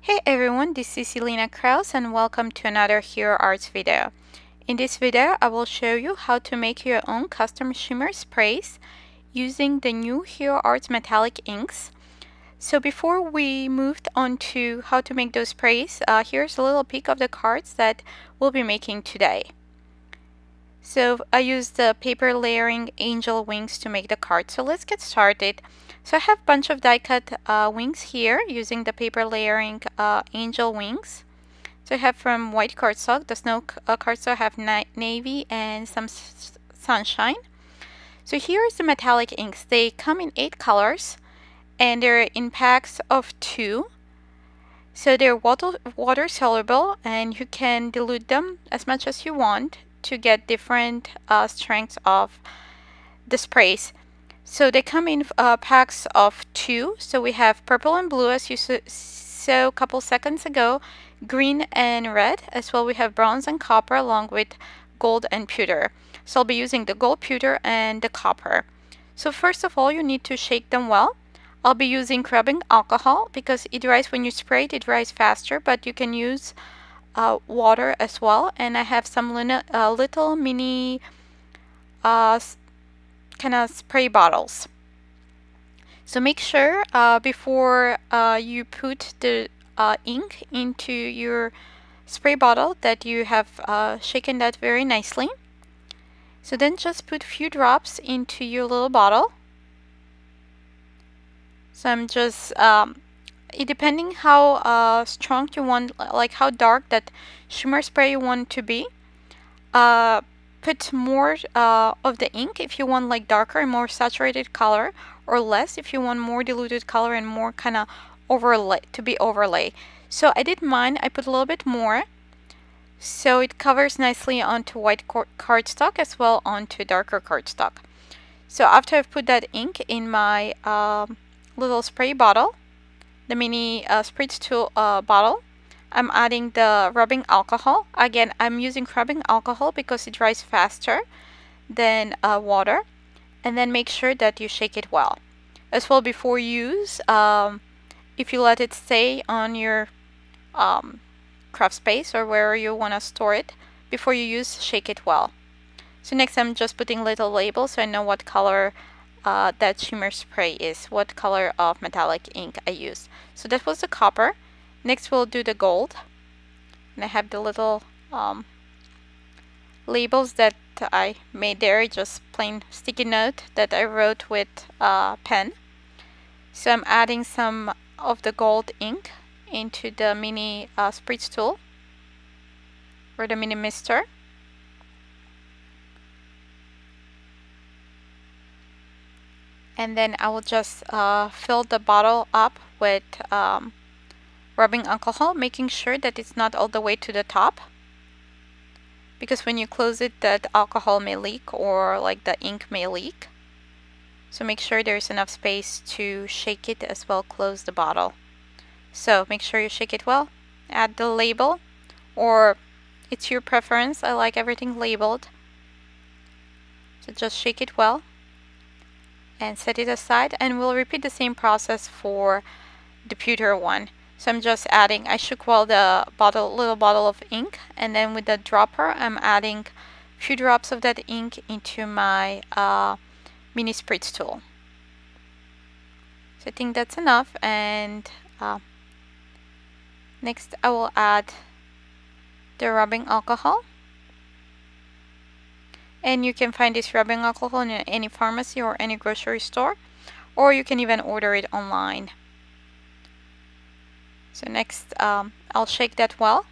Hey everyone, this is Ilina Crouse and welcome to another Hero Arts video. In this video, I will show you how to make your own custom shimmer sprays using the new Hero Arts metallic inks. So before we moved on to how to make those sprays, here's a little peek of the cards that we'll be making today. So I used the paper layering angel wings to make the card. So let's get started. So I have a bunch of die cut wings here using the paper layering angel wings. So I have from white cardstock, the snow cardstock, I have navy and some sunshine. So here is the metallic inks. They come in 8 colors and they're in packs of 2. So they're water soluble and you can dilute them as much as you want to get different strengths of the sprays. So they come in packs of 2. So we have purple and blue, as you saw a couple seconds ago, green and red, as well we have bronze and copper along with gold and pewter. So I'll be using the gold, pewter and the copper. So first of all, you need to shake them well. I'll be using rubbing alcohol because it dries when you spray it dries faster, but you can use water as well. And I have some little mini kind of spray bottles. So make sure before you put the ink into your spray bottle that you have shaken that very nicely. So then just put a few drops into your little bottle. So I'm just depending how strong you want, like how dark that shimmer spray you want to be, put more of the ink if you want like darker and more saturated color, or less if you want more diluted color and more kind of overlay. So I did mine, I put a little bit more so it covers nicely onto white cardstock as well onto darker cardstock. So after I've put that ink in my little spray bottle, the mini spritz tool bottle, I'm adding the rubbing alcohol. Again, I'm using rubbing alcohol because it dries faster than water. And then make sure that you shake it well. As well, before use, if you let it stay on your craft space or wherever you want to store it, before you use, shake it well. So next I'm just putting little labels so I know what color that shimmer spray is, what color of metallic ink I use. So that was the copper. Next we'll do the gold, and I have the little labels that I made there, just plain sticky note that I wrote with pen. So I'm adding some of the gold ink into the mini spritz tool or the mini mister. And then I will just fill the bottle up with rubbing alcohol, making sure that it's not all the way to the top, because when you close it, that alcohol may leak or like the ink may leak. So make sure there's enough space to shake it as well, close the bottle. So make sure you shake it well, add the label, or it's your preference, I like everything labeled. So just shake it well and set it aside, and we'll repeat the same process for the pewter one. So I'm just adding, I shook well the little bottle of ink, and then with the dropper I'm adding a few drops of that ink into my mini spritz tool. So I think that's enough, and next I will add the rubbing alcohol. And you can find this rubbing alcohol in any pharmacy or any grocery store, or you can even order it online. So next I'll shake that well,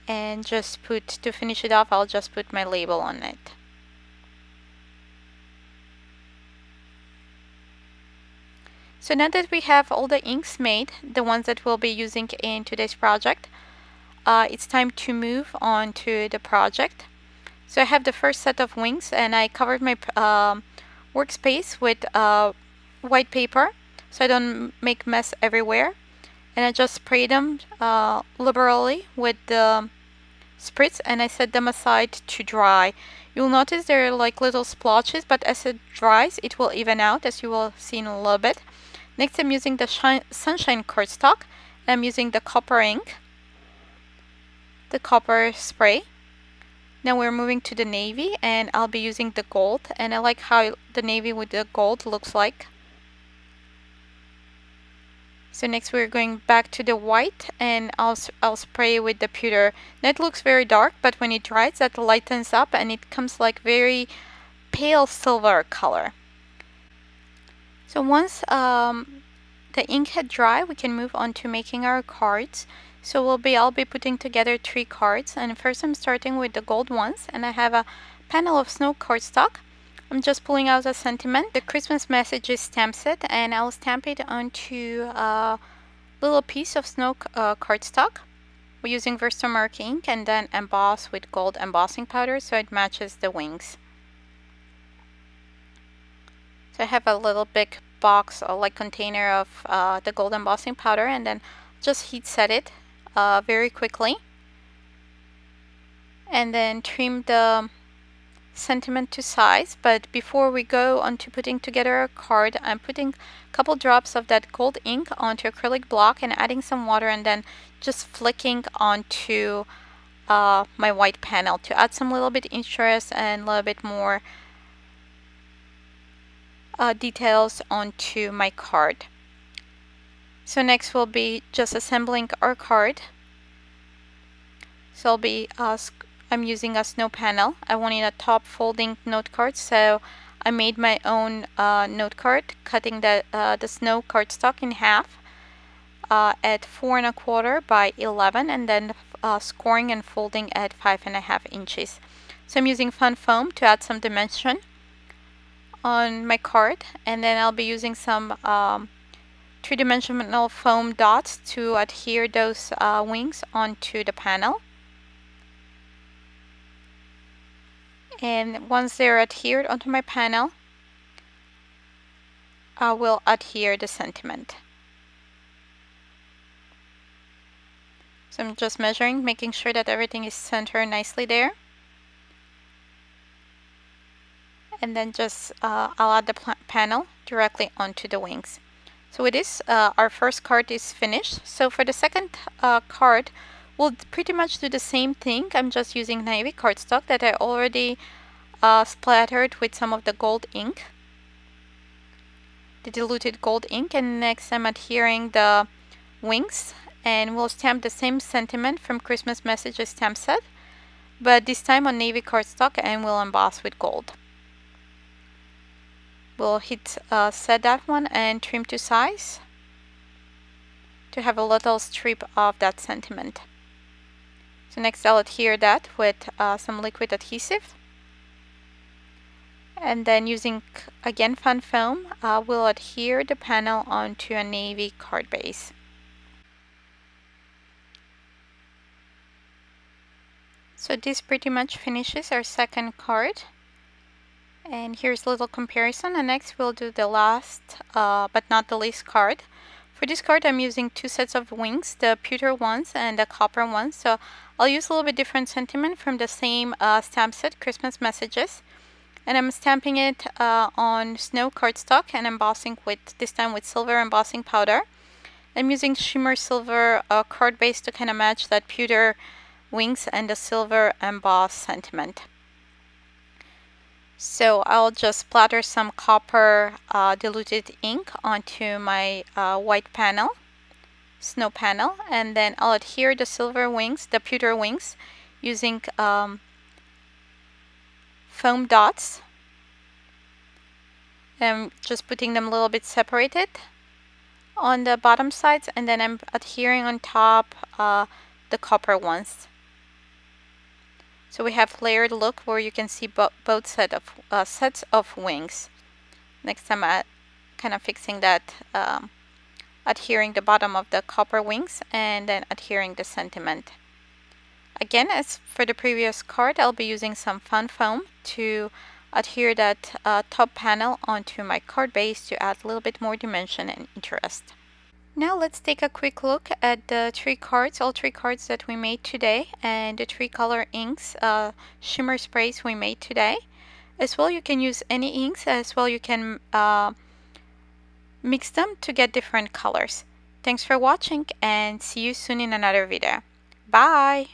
and just to finish it off, I'll just put my label on it. So now that we have all the inks made, the ones that we'll be using in today's project, it's time to move on to the project. So I have the first set of wings, and I covered my workspace with white paper so I don't make mess everywhere, and I just spray them liberally with the spritz, and I set them aside to dry. You'll notice they're like little splotches, but as it dries it will even out, as you will see in a little bit. Next, I'm using the Sunshine cardstock. I'm using the copper ink, the copper spray. Now we're moving to the navy, and I'll be using the gold, and I like how the navy with the gold looks like. So next we're going back to the white, and I'll spray with the pewter. Now it looks very dark, but when it dries, that lightens up and it comes like very pale silver color. So once the ink had dry, we can move on to making our cards. So I'll be putting together 3 cards, and first I'm starting with the gold ones, and I have a panel of snow cardstock. I'm just pulling out a sentiment. The Christmas messages stamp set, and I'll stamp it onto a little piece of snow cardstock. We're using Versamark ink, and then emboss with gold embossing powder so it matches the wings. So I have a little big box or like container of the gold embossing powder, and then just heat set it very quickly, and then trim the sentiment to size. But before we go on to putting together a card, I'm putting a couple drops of that gold ink onto acrylic block and adding some water, and then just flicking onto my white panel to add some little bit interest and a little bit more details onto my card. So next we'll be just assembling our card. So I'm using a snow panel. I wanted a top folding note card, so I made my own note card, cutting the snow cardstock in half at 4 1/4 by 11, and then scoring and folding at 5 1/2 inches. So I'm using fun foam to add some dimension on my card, and then I'll be using some 3-dimensional foam dots to adhere those wings onto the panel. And once they're adhered onto my panel, I will adhere the sentiment. So I'm just measuring, making sure that everything is centered nicely there. And then just I'll add the panel directly onto the wings. So with this, our first card is finished. So for the second card, we'll pretty much do the same thing. I'm just using navy cardstock that I already splattered with some of the gold ink, the diluted gold ink, and next I'm adhering the wings, and we'll stamp the same sentiment from Christmas messages stamp set, but this time on navy cardstock, and we'll emboss with gold. We'll hit set that one and trim to size to have a little strip of that sentiment. So next I'll adhere that with some liquid adhesive, and then using again fun foam, we'll adhere the panel onto a navy card base. So this pretty much finishes our second card, and here's a little comparison. And next we'll do the last but not the least card. For this card I'm using 2 sets of wings, the pewter ones and the copper ones. So I'll use a little bit different sentiment from the same stamp set, Christmas messages. And I'm stamping it on snow cardstock and embossing with, this time with silver embossing powder. I'm using Shimmer silver card base to kind of match that pewter wings and the silver embossed sentiment. So I'll just splatter some copper diluted ink onto my white panel, snow panel, and then I'll adhere the silver wings, the pewter wings, using foam dots. I'm just putting them a little bit separated on the bottom sides, and then I'm adhering on top the copper ones. So we have layered look where you can see both sets of wings. Next I'm kind of fixing that, adhering the bottom of the copper wings and then adhering the sentiment. Again, as for the previous card, I'll be using some fun foam to adhere that top panel onto my card base to add a little bit more dimension and interest. Now let's take a quick look at the 3 cards, all 3 cards that we made today, and the 3 color inks, shimmer sprays we made today. As well, you can use any inks. As well, you can Mix them to get different colors. Thanks for watching and see you soon in another video. Bye!